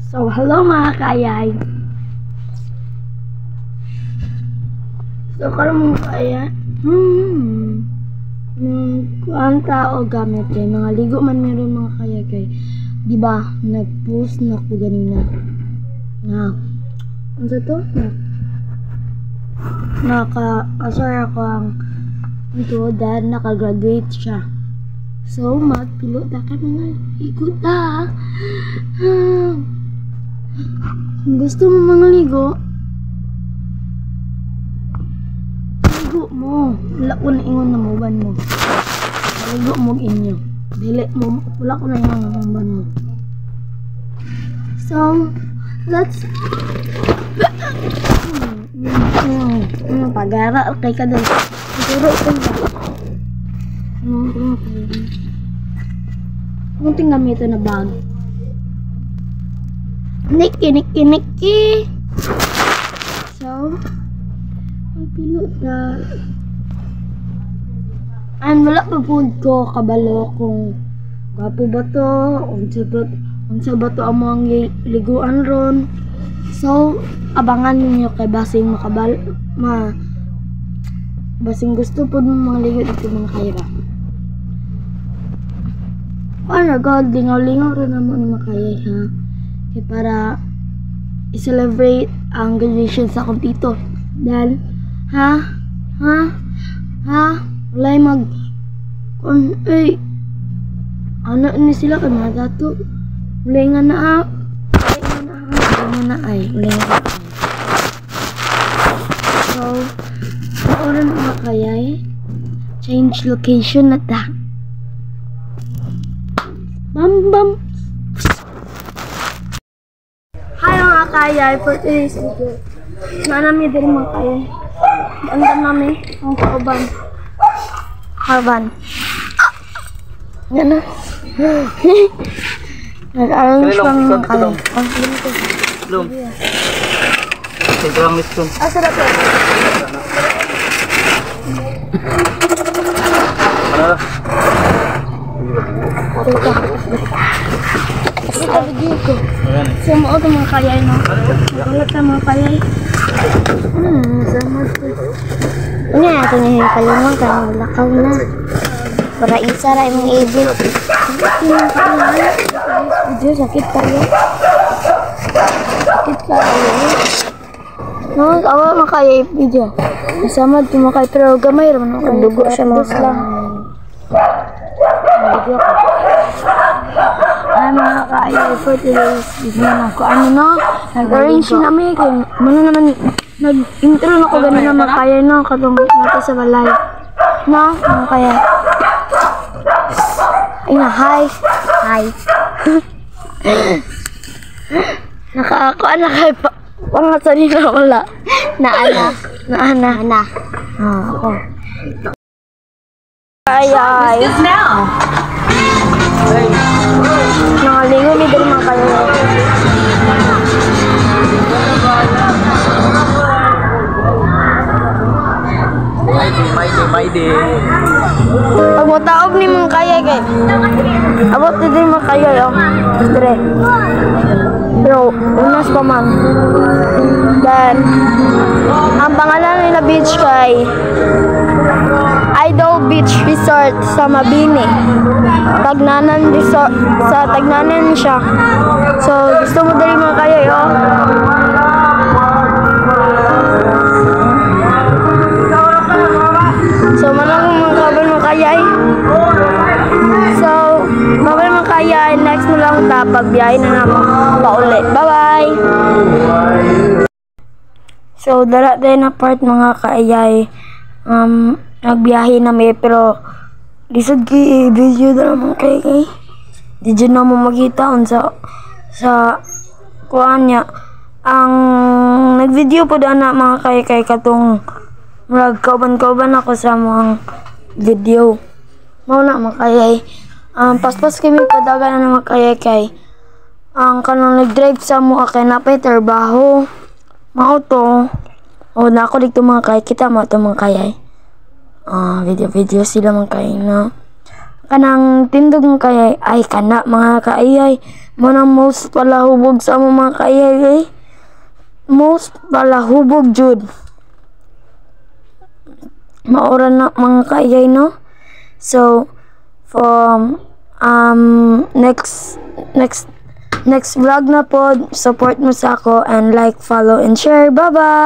So, hello mga kayay. So, karon mga kayay, kuan tao gamit kay mga ligo man meron mga kayay kay, di ba? Nag-post na ko ganina. Na, ano to? Naka-asar ako ang ito dahil naka-graduate siya. So, magpilot na ka mga ikot na. Gusto mo mga ligo? Ligo mo. Wala ko na ingon na muban mo. Ligo mo inyo. Dili mo. Wala ko na ingon na muban mo. So, let's... Pagara kay ka doon. Siguro ito ba? Munting gamitin na bag. Niki. So, magpilot na. And wala pa po ko kabalo kung gwapo ba to, unsa ba to ang mga liguan ron. So, abangan niyo kay basing basing gusto po ng mga ligo dito mga kayra. Oh my God, lingaw-lingaw rin naman ni makayay ha. Kaya para i-celebrate ang graduation sa akong tito. Dahil, walay ano ni sila kay mga dato. Walay nga na So, oras na makayay. Change location na ta. Bam! Hi mga kayay, for today's video. Naanami din mga kayay. Andam namin ang Harban. Yan na. Nag-arrange lang mga kayay. Belum. Sekarang miskin. Sarap yan. Mana? Sama ako mga kayay, no? Ulat sa mga kayay. Sama ito. Ano yan? Ito na yung kalungan ka. Lakaw na. Para isa rin yung ibig. Video, sakit tayo. Sakit tayo. No, awa mga kayay video. Sama ito mga kayay. Pero gamay naman ako. Dugo siya mga kayay. Video ko. Ay mga kayay, for today's video na ako. Ano no? Nag-arrange namin kung ano naman, nag-intro na ko ganun na mga kayay no? Katong natin sa balay. No? Mga kayay. Ay na, hi. Nakakuan na kayo pa. Pangasanin na wala. Naana. Ako. Ay. Nakaligo ni din mga kayo. Maide. Pag mataog ni mga kaya kay. Abot ni din mga kaya yo. Dire. Pero unas pa man. Then ang pangalan nila beach kay Idol Beach Resort sa Mabini. Tagnanan Resort sa Tagnanan siya. So gusto mo dali mga kaya yo. So manang mga kabal mga kayay. So kabal mga kayay, next mo lang ta pagbiyahe na namo pauli. Bye. So dara din na part mga kayay. Nagbiyahe na may pero lisod ki video na mga kayay. Di dyan na mo makita sa kuan niya. Ang nagvideo po doon na mga kayay katong murag kauban ako sa mga video. Mauna makayay. Paspas kami padagan na makayay kay. Ang kanang nag-drive sa mga kay napay trabaho. Mao to. O na ako dito mga kayay. Kita mo ito mga kayay. Video sila mga kayay na. kanang tindog ng kayay ay kana mga kaayay mo nang most palahubog sa amo mga kaayay eh. Most palahubog jud maura na mga kaayay no. So from next vlog na pod, support mo sa ako and like, follow and share. Bye bye.